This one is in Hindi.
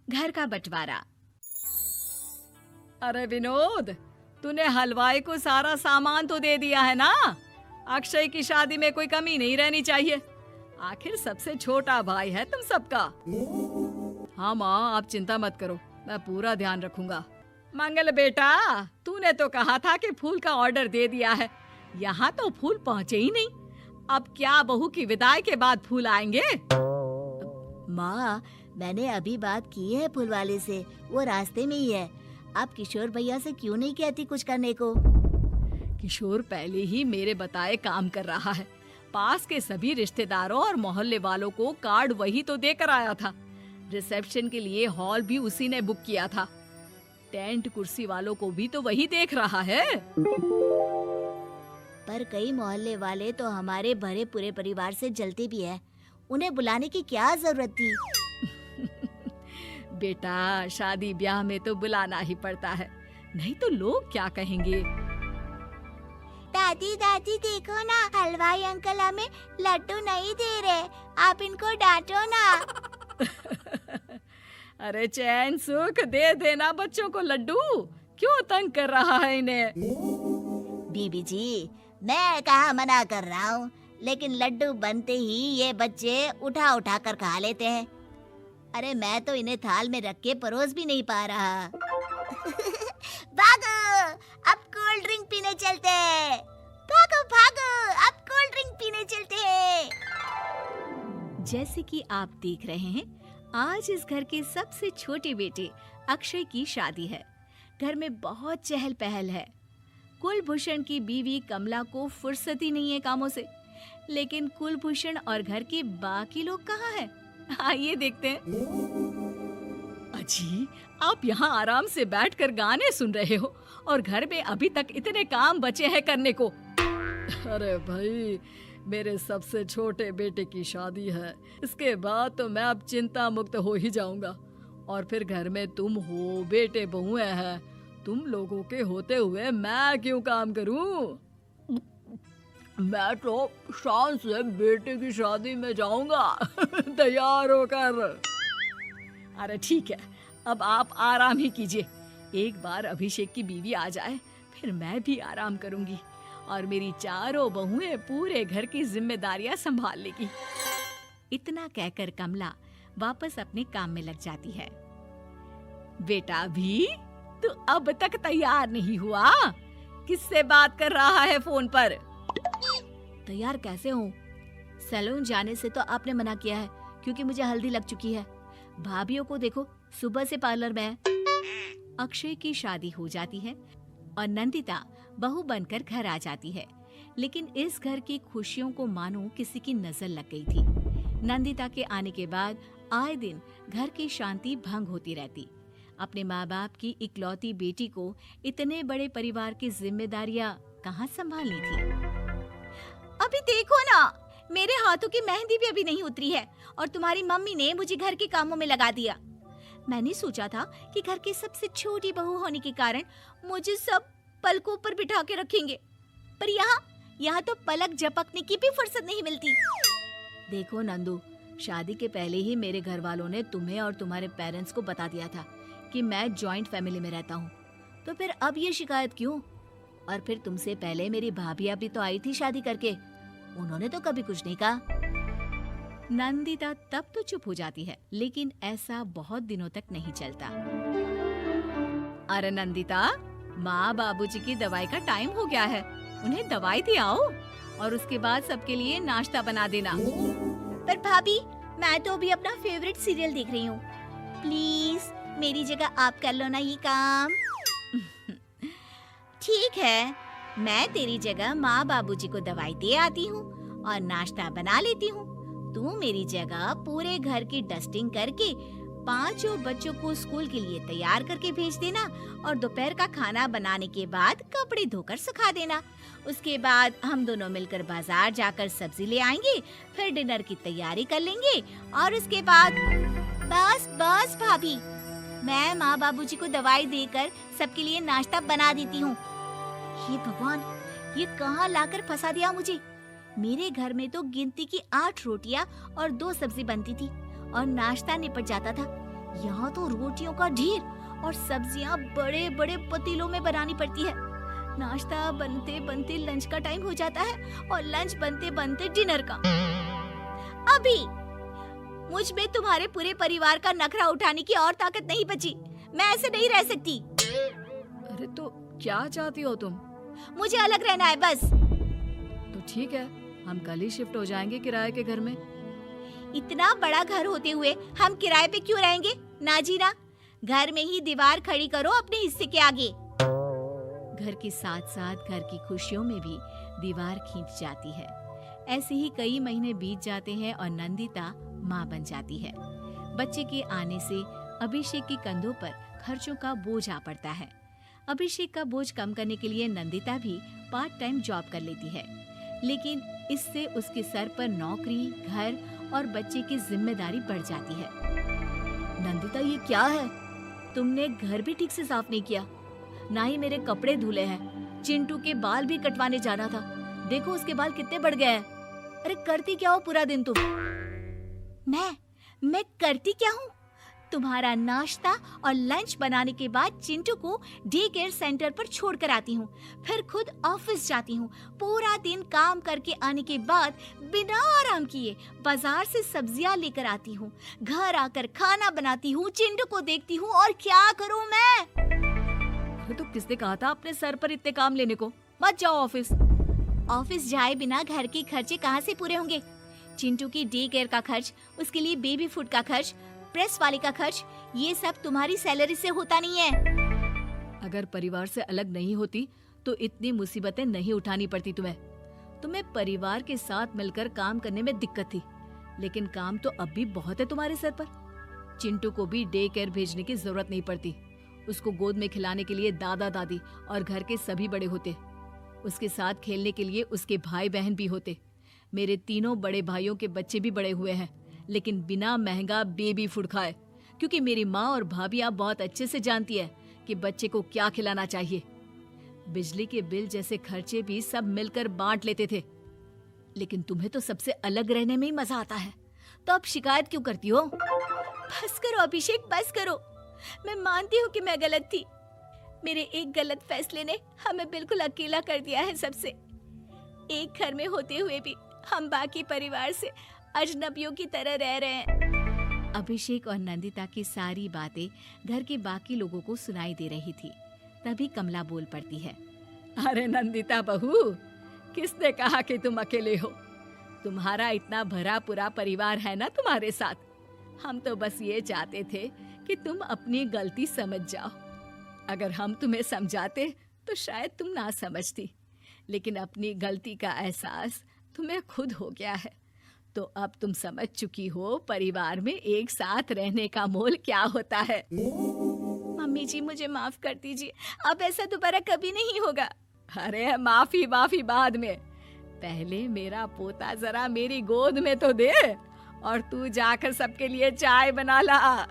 घर का बंटवारा। अरे विनोद, तूने हलवाई को सारा सामान तो दे दिया है ना? अक्षय की शादी में कोई कमी नहीं रहनी चाहिए। आखिर सबसे छोटा भाई है तुम सबका। हाँ माँ, आप चिंता मत करो, मैं पूरा ध्यान रखूंगा। मंगल बेटा, तूने तो कहा था कि फूल का ऑर्डर दे दिया है, यहाँ तो फूल पहुँचे ही नहीं। अब क्या बहू की विदाई के बाद फूल आएंगे? माँ, मैंने अभी बात की है फूल वाले से, वो रास्ते में ही है। आप किशोर भैया से क्यों नहीं कहती कुछ करने को? किशोर पहले ही मेरे बताए काम कर रहा है। पास के सभी रिश्तेदारों और मोहल्ले वालों को कार्ड वही तो देकर आया था। रिसेप्शन के लिए हॉल भी उसी ने बुक किया था। टेंट कुर्सी वालों को भी तो वही देख रहा है। पर कई मोहल्ले वाले तो हमारे भरे पूरे परिवार से जलते भी हैं। उन्हें बुलाने की क्या जरूरत थी? बेटा, शादी ब्याह में तो बुलाना ही पड़ता है, नहीं तो लोग क्या कहेंगे। दादी दादी देखो ना, हलवाई अंकल हमें लड्डू नहीं दे रहे, आप इनको डांटो ना। अरे चैन सुख दे देना बच्चों को लड्डू, क्यों तंग कर रहा है इन्हें? बीबी जी, मैं कहाँ मना कर रहा हूँ, लेकिन लड्डू बनते ही ये बच्चे उठा उठा कर खा लेते हैं। अरे मैं तो इन्हें थाल में रख के परोस भी नहीं पा रहा। भागो, अब कोल्ड ड्रिंक पीने चलते हैं। भागो भागो, अब कोल्ड ड्रिंक पीने चलते हैं। जैसे कि आप देख रहे हैं, आज इस घर के सबसे छोटे बेटे अक्षय की शादी है। घर में बहुत चहल पहल है। कुलभूषण की बीवी कमला को फुर्सत ही नहीं है कामों से, लेकिन कुलभूषण और घर के बाकी लोग कहाँ हैं? आइए देखते हैं। अजी, आप यहाँ आराम से बैठकर गाने सुन रहे हो और घर में अभी तक इतने काम बचे हैं करने को। अरे भाई, मेरे सबसे छोटे बेटे की शादी है, इसके बाद तो मैं अब चिंता मुक्त हो ही जाऊंगा। और फिर घर में तुम हो, बेटे बहुएं हैं, तुम लोगों के होते हुए मैं क्यों काम करूं? मैं तो शान से बेटे की शादी में जाऊंगा तैयार होकर। अरे ठीक है, अब आप आराम ही कीजिए। एक बार अभिषेक की बीवी आ जाए, फिर मैं भी आराम करूंगी और मेरी चारों बहुएं पूरे घर की जिम्मेदारियां संभाल लेगी। इतना कहकर कमला वापस अपने काम में लग जाती है। बेटा भी, तू अब तक तैयार नहीं हुआ? किससे बात कर रहा है फोन पर? तैयार कैसे हूँ? सैलून जाने से तो आपने मना किया है, क्योंकि मुझे हल्दी लग चुकी है। भाभीयों को देखो, सुबह से पार्लर में है। अक्षय की शादी हो जाती है और नंदिता बहू बनकर घर आ जाती है, लेकिन इस घर की खुशियों को मानो किसी की नजर लग गई थी। नंदिता के आने के बाद आए दिन घर की शांति भंग होती रहती। अपने माँ बाप की इकलौती बेटी को इतने बड़े परिवार की जिम्मेदारियां कहाँ संभालनी थी? अभी देखो ना, मेरे हाथों की मेहंदी भी अभी नहीं उतरी है और तुम्हारी मम्मी ने मुझे घर के कामों में लगा दिया। मैंने सोचा था कि घर की सबसे छोटी बहू होने के कारण मुझे सब पलकों पर बिठा के रखेंगे, पर यहाँ तो पलक झपकने की भी फुर्सत नहीं मिलती। देखो नंदू, शादी के पहले ही मेरे घर वालों ने तुम्हें और तुम्हारे पेरेंट्स को बता दिया था कि मैं जॉइंट फैमिली में रहता हूँ, तो फिर अब ये शिकायत क्यों? और फिर तुमसे पहले मेरी भाभी भी तो आई थी शादी करके, उन्होंने तो कभी कुछ नहीं कहा। नंदिता तब तो चुप हो जाती है, लेकिन ऐसा बहुत दिनों तक नहीं चलता। अरे नंदिता, माँ बाबूजी की दवाई का टाइम हो गया है, उन्हें दवाई दे आओ और उसके बाद सबके लिए नाश्ता बना देना। पर भाभी, मैं तो अभी अपना फेवरेट सीरियल देख रही हूँ, प्लीज मेरी जगह आप कर लो ना ये काम। ठीक है, मैं तेरी जगह माँ बाबूजी को दवाई दे आती हूँ और नाश्ता बना लेती हूँ। तू मेरी जगह पूरे घर की डस्टिंग करके 5 बच्चों को स्कूल के लिए तैयार करके भेज देना और दोपहर का खाना बनाने के बाद कपड़े धोकर सुखा देना। उसके बाद हम दोनों मिलकर बाजार जाकर सब्जी ले आएंगे, फिर डिनर की तैयारी कर लेंगे और उसके बाद बस भाभी, मैं माँ बाबूजी को दवाई देकर सबके लिए नाश्ता बना देती हूँ। हे भगवान, ये कहाँ लाकर फंसा दिया मुझे। मेरे घर में तो गिनती की 8 रोटियाँ और 2 सब्जी बनती थी और नाश्ता निपट जाता था, यहाँ तो रोटियों का ढेर और सब्जियाँ बड़े बड़े पतीलों में बनानी पड़ती है। नाश्ता बनते बनते लंच का टाइम हो जाता है और लंच बनते बनते डिनर का। अभी मुझ में तुम्हारे पूरे परिवार का नखरा उठाने की और ताकत नहीं बची। मैं ऐसे नहीं रह सकती। अरे तो क्या चाहती हो तुम? मुझे अलग रहना है बस। तो ठीक है, हम कल ही शिफ्ट हो जाएंगे किराए के घर में। इतना बड़ा घर होते हुए हम किराए पे क्यों रहेंगे? ना जी ना, घर में ही दीवार खड़ी करो अपने हिस्से के आगे। घर के साथ साथ घर की खुशियों में भी दीवार खींच जाती है। ऐसे ही कई महीने बीत जाते हैं और नंदिता माँ बन जाती है। बच्चे के आने से अभिषेक के कंधों पर खर्चों का बोझ आ पड़ता है। अभिषेक का बोझ कम करने के लिए नंदिता भी पार्ट टाइम जॉब कर लेती है, लेकिन इससे उसके सर पर नौकरी, घर और बच्चे की जिम्मेदारी बढ़ जाती है। नंदिता, ये क्या है? तुमने घर भी ठीक से साफ नहीं किया, ना ही मेरे कपड़े धुले हैं। चिंटू के बाल भी कटवाने जाना था, देखो उसके बाल कितने बढ़ गए हैं। अरे करती क्या हो पूरा दिन तुम? मैं करती क्या हूँ? तुम्हारा नाश्ता और लंच बनाने के बाद चिंटू को डे केयर सेंटर पर छोड़ कर आती हूँ, फिर खुद ऑफिस जाती हूँ। पूरा दिन काम करके आने के बाद बिना आराम किए बाजार से सब्जियाँ लेकर आती हूँ, घर आकर खाना बनाती हूँ, चिंटू को देखती हूँ और क्या करूँ मैं? तो किसने कहा था अपने सर पर इतने काम लेने को? मत जाओ ऑफिस। ऑफिस जाए बिना घर के खर्चे कहाँ से पूरे होंगे? चिंटू की डे केयर का खर्च, उसके लिए बेबी फूड का खर्च, प्रेस वाले का खर्च, ये सब तुम्हारी सैलरी से होता नहीं है। अगर परिवार से अलग नहीं होती तो इतनी मुसीबतें नहीं उठानी पड़ती तुम्हें। तुम्हें परिवार के साथ मिलकर काम करने में दिक्कत थी, लेकिन काम तो अब भी बहुत है तुम्हारे सर पर। चिंटू को भी डे केयर भेजने की जरूरत नहीं पड़ती। उसको गोद में खिलाने के लिए दादा दादी और घर के सभी बड़े होते। उसके साथ खेलने के लिए उसके भाई बहन भी होते। मेरे तीनों बड़े भाइयों के बच्चे भी बड़े हुए हैं, लेकिन बिना महंगा बेबी फूड खाए, क्योंकि मेरी माँ और भाभियाँ बहुत अच्छे से जानती है कि बच्चे को क्या खिलाना चाहिए। बिजली के बिल जैसे खर्चे भी सब मिलकर बांट लेते थे। लेकिन तुम्हें तो सबसे अलग रहने में ही मजा आता है, तो अब शिकायत क्यों करती हो? बस करो अभिषेक, बस करो। मैं मानती हूँ कि मैं गलत थी। मेरे एक गलत फैसले ने हमें बिल्कुल अकेला कर दिया है सबसे। एक घर में होते हुए भी हम बाकी परिवार से अजनबियों की तरह रह रहे हैं। अभिषेक और नंदिता की सारी बातें घर के बाकी लोगों को सुनाई दे रही थी। तभी कमला बोल पड़ती है। अरे नंदिता बहू, किसने कहा कि तुम अकेले हो? तुम्हारा इतना भरा पूरा परिवार है ना तुम्हारे साथ। हम तो बस ये चाहते थे कि तुम अपनी गलती समझ जाओ। अगर हम तुम्हें समझाते तो शायद तुम ना समझती, लेकिन अपनी गलती का एहसास तुम्हें खुद हो गया है, तो अब तुम समझ चुकी हो परिवार में एक साथ रहने का मोल क्या होता है। मम्मी जी, मुझे माफ कर दीजिए, अब ऐसा दोबारा कभी नहीं होगा। अरे माफी बाद में, पहले मेरा पोता जरा मेरी गोद में तो दे, और तू जाकर सबके लिए चाय बना ला।